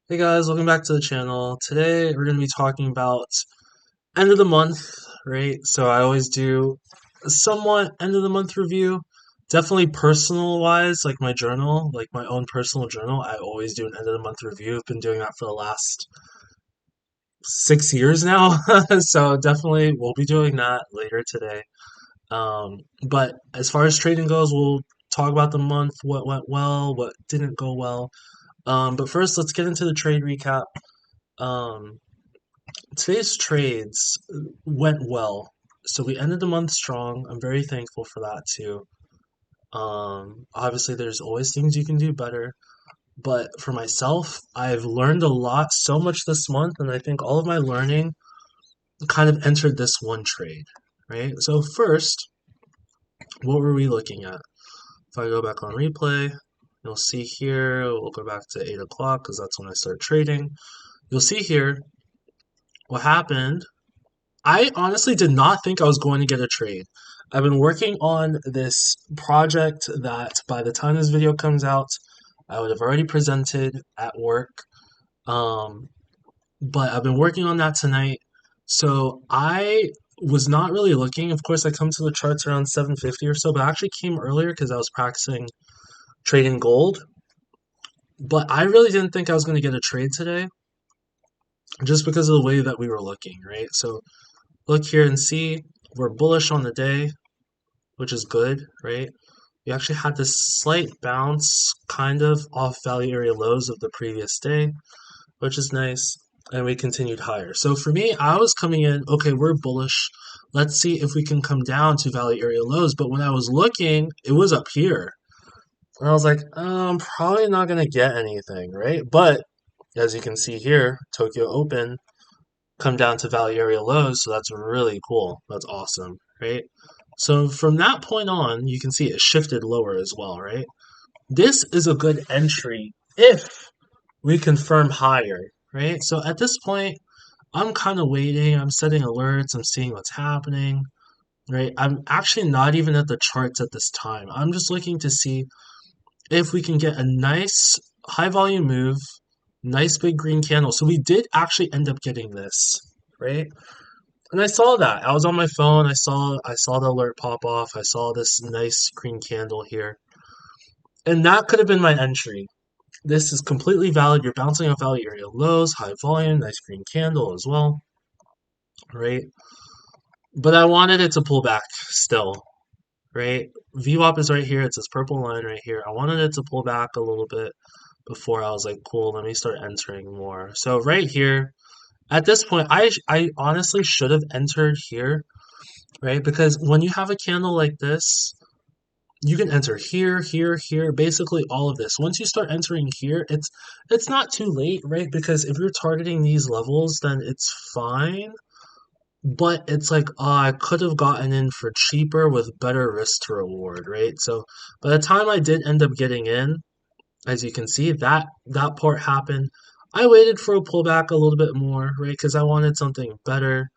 Hey guys, welcome back to the channel. Today we're going to be talking about end of the month, right? So I always do a somewhat end of the month review. Definitely personal wise, like my journal, like my own personal journal, I always do an end of the month review. I've been doing that for the last 6 years now. So definitely we'll be doing that later today. But as far as trading goes, we'll talk about the month, what went well, what didn't go well. But first, let's get into the trade recap. Um, Today's trades went well. So we ended the month strong. I'm very thankful for that too. Obviously, there's always things you can do better. But for myself, I've learned a lot so much this month, and I think all of my learning kind of entered this one trade, right? So first, what were we looking at? If I go back on replay, you'll see here, we'll go back to 8 o'clock because that's when I start trading. You'll see here what happened. I honestly did not think I was going to get a trade. I've been working on this project that by the time this video comes out, I would have already presented at work. Um, but I've been working on that tonight. So I was not really looking. Of course, I come to the charts around 7:50 or so, but I actually came earlier because I was practicing trading gold. But I really didn't think I was going to get a trade today just because of the way that we were looking, right? So look here and see we're bullish on the day, which is good, right? We actually had this slight bounce kind of off value area lows of the previous day, which is nice. And we continued higher. So for me, I was coming in, okay, we're bullish. Let's see if we can come down to value area lows. But when I was looking, it was up here. And I was like, I'm probably not going to get anything, right? But as you can see here, Tokyo Open come down to value area lows, so that's really cool. That's awesome, right? So from that point on, you can see it shifted lower as well, right? This is a good entry if we confirm higher, right? So at this point, I'm kind of waiting. I'm setting alerts. I'm seeing what's happening, right? I'm actually not even at the charts at this time. I'm just looking to see if we can get a nice high volume move, nice big green candle. So we did actually end up getting this, right? And I saw that. I was on my phone. I saw the alert pop off. I saw this nice green candle here. And that could have been my entry. This is completely valid. You're bouncing off value area lows, high volume, nice green candle as well, right? But I wanted it to pull back still, right? VWAP is right here. It's this purple line right here. I wanted it to pull back a little bit before I was like, cool, let me start entering more. So right here, at this point, I honestly should have entered here, right? Because when you have a candle like this, you can enter here, here, here, basically all of this. Once you start entering here, it's not too late, right? Because if you're targeting these levels, then it's fine. But it's like, oh, I could have gotten in for cheaper with better risk to reward, right? So by the time I did end up getting in, as you can see, that part happened. I waited for a pullback a little bit more, right? Because I wanted something better.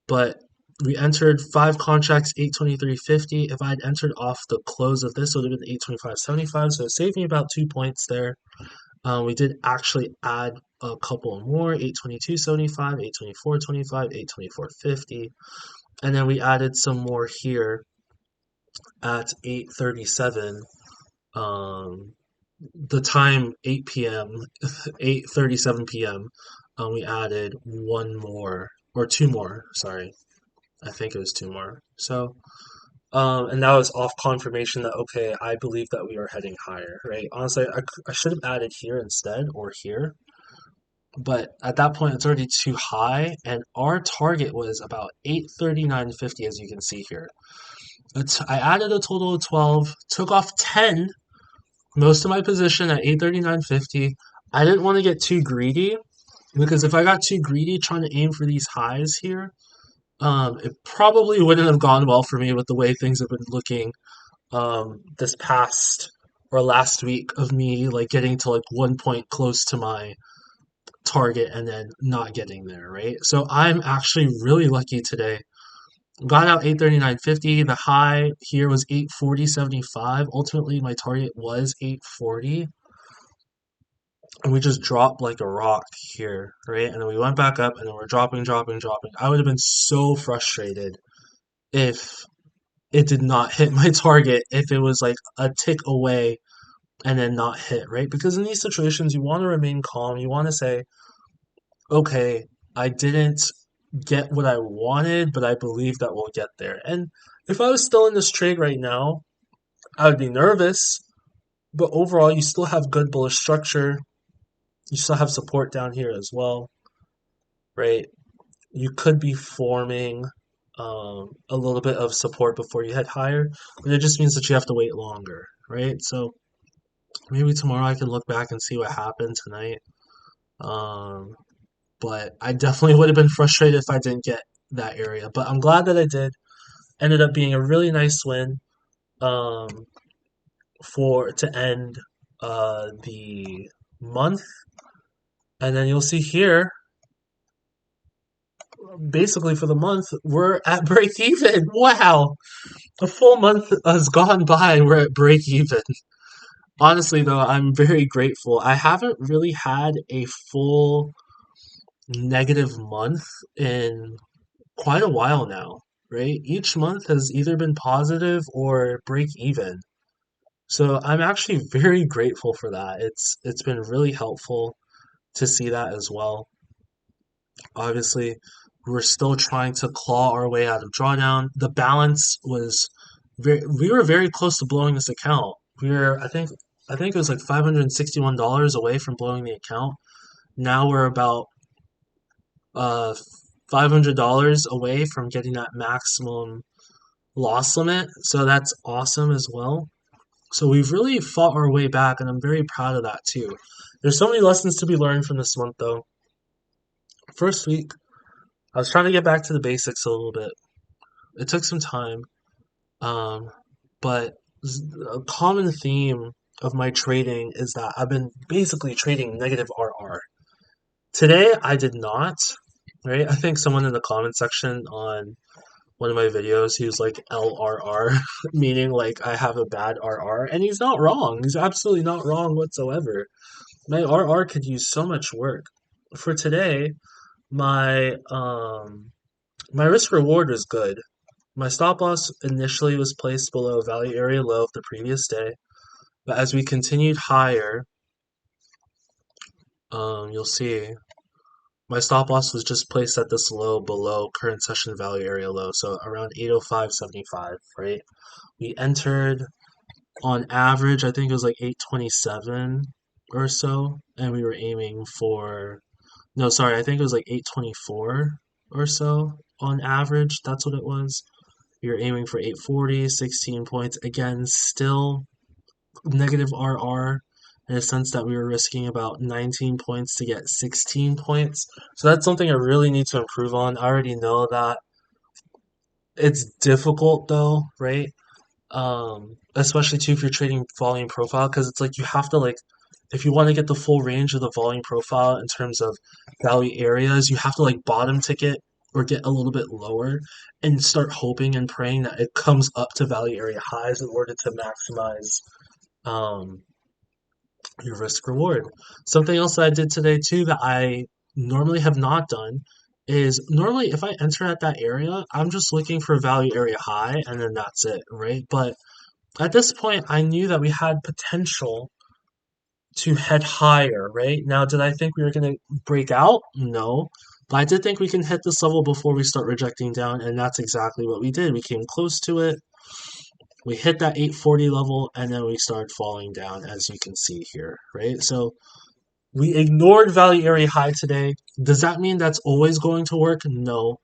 But we entered five contracts, 823.50. If I'd entered off the close of this, it would have been 825.75. So it saved me about 2 points there. We did actually add a couple more, 822.75, 824.25, 824.50. And then we added some more here at 837. The time 8 p.m., 8:37 p.m. We added one more or two more, sorry. I think it was two more. So, and that was off confirmation that, okay, I believe that we are heading higher, right? Honestly, I should have added here instead or here, but at that point, it's already too high, and our target was about 839.50, as you can see here. I added a total of 12, took off 10, most of my position at 839.50. I didn't want to get too greedy because if I got too greedy trying to aim for these highs here, it probably wouldn't have gone well for me with the way things have been looking this past or last week of me like getting to like 1 point close to my target and then not getting there, right? So I'm actually really lucky today. Got out 839.50. The high here was 840.75. Ultimately, my target was 840. and we just dropped like a rock here, right? And then we went back up, and then we're dropping, dropping, dropping. I would have been so frustrated if it did not hit my target, if it was like a tick away and then not hit, right? Because in these situations, you want to remain calm. You want to say, okay, I didn't get what I wanted, but I believe that we'll get there. And if I was still in this trade right now, I would be nervous, but overall, you still have good bullish structure. You still have support down here as well, right? You could be forming a little bit of support before you head higher, but it just means that you have to wait longer, right? So maybe tomorrow I can look back and see what happened tonight. Um, but I definitely would have been frustrated if I didn't get that area. But I'm glad that I did. Ended up being a really nice win um, for to end the month. And then you'll see here, basically for the month, we're at break even. Wow, a full month has gone by and we're at break even. Honestly, though, I'm very grateful. I haven't really had a full negative month in quite a while now, right? Each month has either been positive or break even. So I'm actually very grateful for that. It's been really helpful to see that as well. Obviously, we're still trying to claw our way out of drawdown. The balance was we were very close to blowing this account. We were I think it was like $561 away from blowing the account. Now we're about uh $500 away from getting that maximum loss limit. So that's awesome as well. So we've really fought our way back, and I'm very proud of that too. There's so many lessons to be learned from this month, though. First week, I was trying to get back to the basics a little bit. It took some time, um, but a common theme of my trading is that I've been basically trading negative RR. Today, I did not, right? I think someone in the comment section on one of my videos, he was like LRR, meaning like I have a bad RR, and he's not wrong. He's absolutely not wrong whatsoever. My RR could use so much work. For today, my my risk reward was good. My stop loss initially was placed below value area low of the previous day, but as we continued higher, you'll see my stop loss was just placed at this low below current session value area low, so around 805.75, right? We entered on average, I think it was like 827 or so, and we were aiming for no, sorry, I think it was like 824 or so on average. That's what it was. We were aiming for 840, 16 points. Again, still negative RR in a sense that we were risking about 19 points to get 16 points. So that's something I really need to improve on. I already know that it's difficult though, right? Especially too if you're trading volume profile, because it's like you have to like if you want to get the full range of the volume profile in terms of value areas, you have to like bottom ticket or get a little bit lower and start hoping and praying that it comes up to value area highs in order to maximize um, your risk reward. Something else that I did today too that I normally have not done is normally if I enter at that area, I'm just looking for value area high and then that's it, right? But at this point, I knew that we had potential to head higher, right? Now, did I think we were going to break out? No. But I did think we can hit this level before we start rejecting down, and that's exactly what we did. We came close to it. We hit that 840 level, and then we started falling down, as you can see here, right? So we ignored value area high today. Does that mean that's always going to work? No,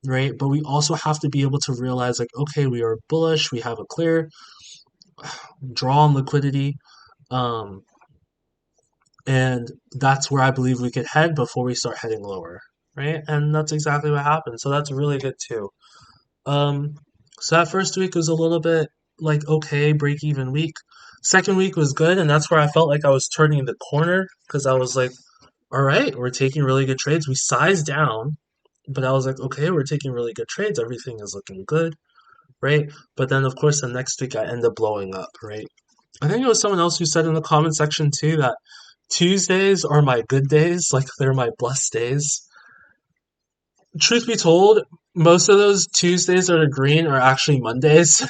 right? But we also have to be able to realize, like, okay, we are bullish. We have a clear draw on liquidity. Um, and that's where I believe we could head before we start heading lower, right? And that's exactly what happened. So that's really good too. Um, so that first week was a little bit like okay, break even week. Second week was good, and that's where I felt like I was turning the corner because I was like, all right, we're taking really good trades. We sized down, but I was like, okay, we're taking really good trades. Everything is looking good, right? But then, of course, the next week I end up blowing up, right? I think it was someone else who said in the comment section too that Tuesdays are my good days, like they're my blessed days. Truth be told, most of those Tuesdays that are green are actually Mondays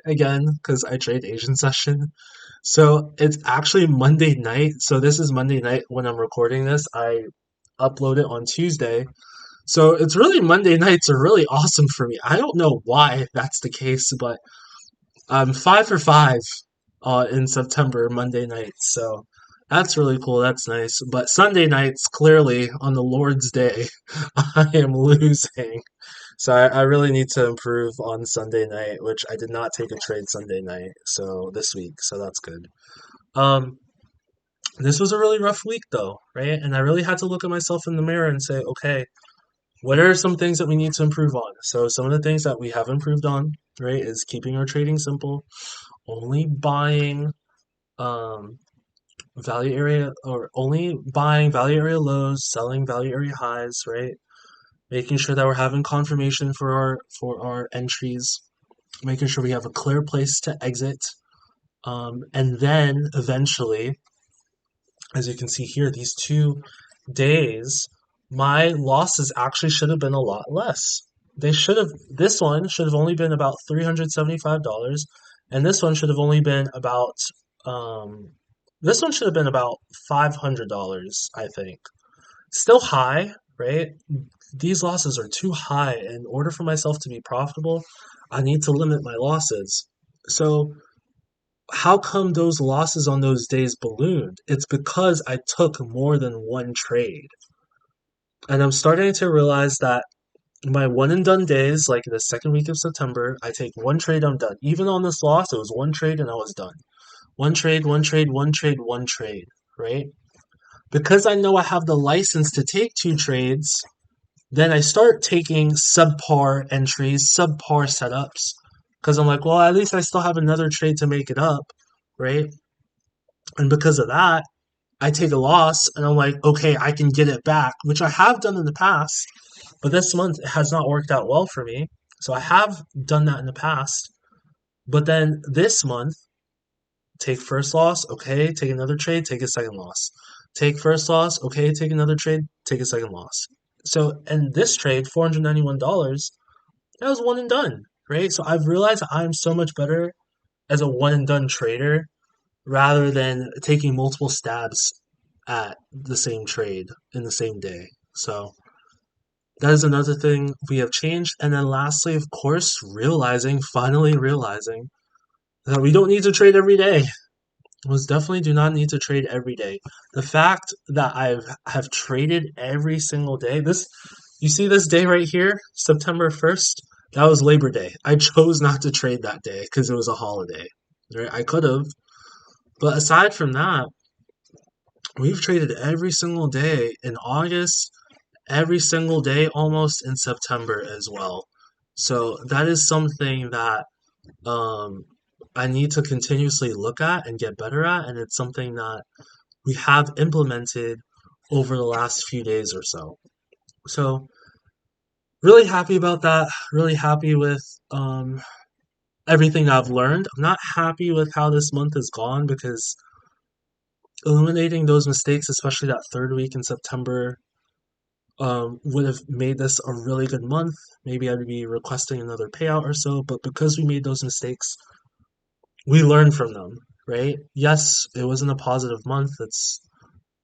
again, because I trade Asian session. So it's actually Monday night. So this is Monday night when I'm recording this. I upload it on Tuesday. So it's really Monday nights are really awesome for me. I don't know why that's the case, but I'm 5 for 5 in September Monday nights. So that's really cool. That's nice. But Sunday nights, clearly on the Lord's Day, I am losing. So I really need to improve on Sunday night, which I did not take a trade Sunday night. So this week, so that's good. Um, this was a really rough week though, right? And I really had to look at myself in the mirror and say, okay, what are some things that we need to improve on? So some of the things that we have improved on, right, is keeping our trading simple, only buying um value area or only buying value area lows, selling value area highs, right? Making sure that we're having confirmation for our entries, making sure we have a clear place to exit. And then eventually, as you can see here, these 2 days, my losses actually should have been a lot less. They should have, this one should have only been about $375, and um, this one should have been about $500, I think. Still high, right? These losses are too high. In order for myself to be profitable, I need to limit my losses. So, how come those losses on those days ballooned? It's because I took more than one trade. And I'm starting to realize that my one and done days, like the second week of September, I take one trade, I'm done. Even on this loss, it was one trade and I was done. One trade, one trade, one trade, one trade, right? Because I know I have the license to take 2 trades, then I start taking subpar entries, subpar setups, because I'm like, well, at least I still have another trade to make it up, right? And because of that, I take a loss and I'm like, okay, I can get it back, which I have done in the past, but this month it has not worked out well for me. So I have done that in the past. But then this month, take first loss, okay, take another trade, take a second loss. Take first loss, okay, take another trade, take a second loss. So, and this trade, $491, that was one and done, right? So I've realized I'm so much better as a one and done trader rather than taking multiple stabs at the same trade in the same day. So that is another thing we have changed. And then lastly, of course, finally realizing that we don't need to trade every day. Was definitely do not need to trade every day. The fact that have traded every single day. This you see this day right here, September 1st, that was Labor Day. I chose not to trade that day because it was a holiday. Right? I could have, but aside from that, we've traded every single day in August, every single day almost in September as well. So that is something that um, I need to continuously look at and get better at, and it's something that we have implemented over the last few days or so. So really happy about that. Really happy with everything I've learned. I'm not happy with how this month has gone because eliminating those mistakes, especially that third week in September, would have made this a really good month. Maybe I'd be requesting another payout or so, but because we made those mistakes, we learn from them, right? Yes, it wasn't a positive month. It's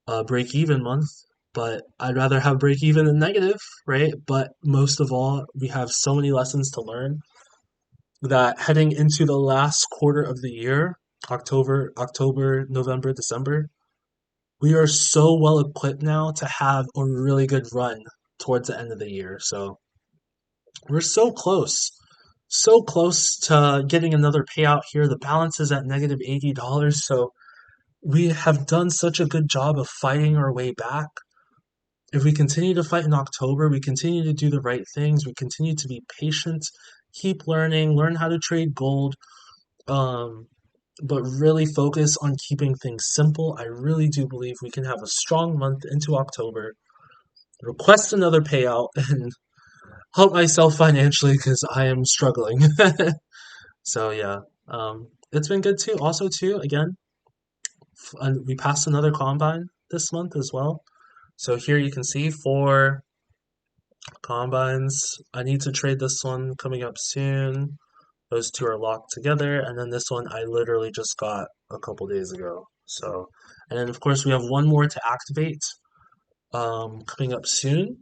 a break even month, but I'd rather have break even than negative, right? But most of all, we have so many lessons to learn that heading into the last quarter of the year, October, November, December, we are so well equipped now to have a really good run towards the end of the year. So we're so close to getting another payout here. The balance is at negative $80. So we have done such a good job of fighting our way back. If we continue to fight in October, we continue to do the right things, we continue to be patient, keep learning, learn how to trade gold, um, but really focus on keeping things simple. I really do believe we can have a strong month into October, request another payout, and help myself financially because I am struggling. So yeah, it's been good too. Also too, again, we passed another combine. this month as well. So here you can see four combines. I need to trade this one coming up soon. Those two are locked together, and then this one I literally just got a couple days ago. So, and then of course we have one more to activate coming up soon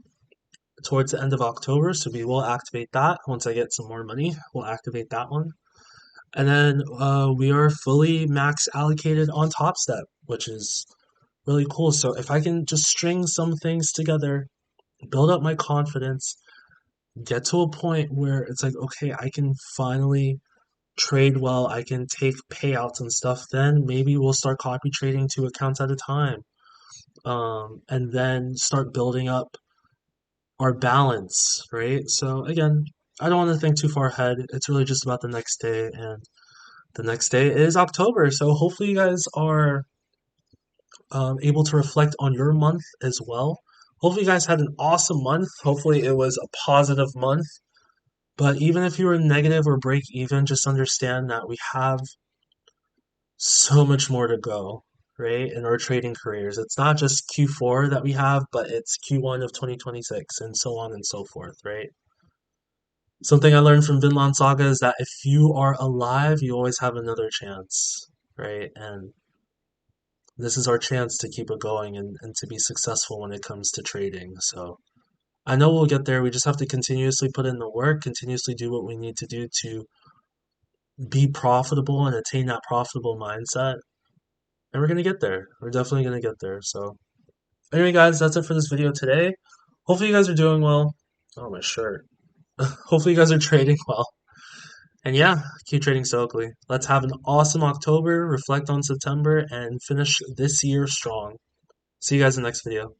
towards the end of October. So we will activate that once I get some more money. We'll activate that one. And then we are fully max allocated on Topstep, which is really cool. So if I can just string some things together, build up my confidence, get to a point where it's like, okay, I can finally trade well, I can take payouts and stuff, then maybe we'll start copy trading 2 accounts at a time. And then start building up our balance, right? So again, I don't want to think too far ahead. It's really just about the next day, and the next day is October. So hopefully you guys are able to reflect on your month as well. Hopefully you guys had an awesome month. Hopefully it was a positive month. But even if you were negative or break even, just understand that we have so much more to go, right? In our trading careers. It's not just Q4 that we have, but it's Q1 of 2026 and so on and so forth, right? Something I learned from Vinland Saga is that if you are alive, you always have another chance, right? And this is our chance to keep it going and to be successful when it comes to trading. So I know we'll get there. We just have to continuously put in the work, continuously do what we need to do to be profitable and attain that profitable mindset. And we're going to get there. We're definitely going to get there. So, anyway, guys, that's it for this video today. Hopefully, you guys are doing well. Oh, my shirt. Hopefully, you guys are trading well. And yeah, keep trading stoically. Let's have an awesome October, reflect on September, and finish this year strong. See you guys in the next video.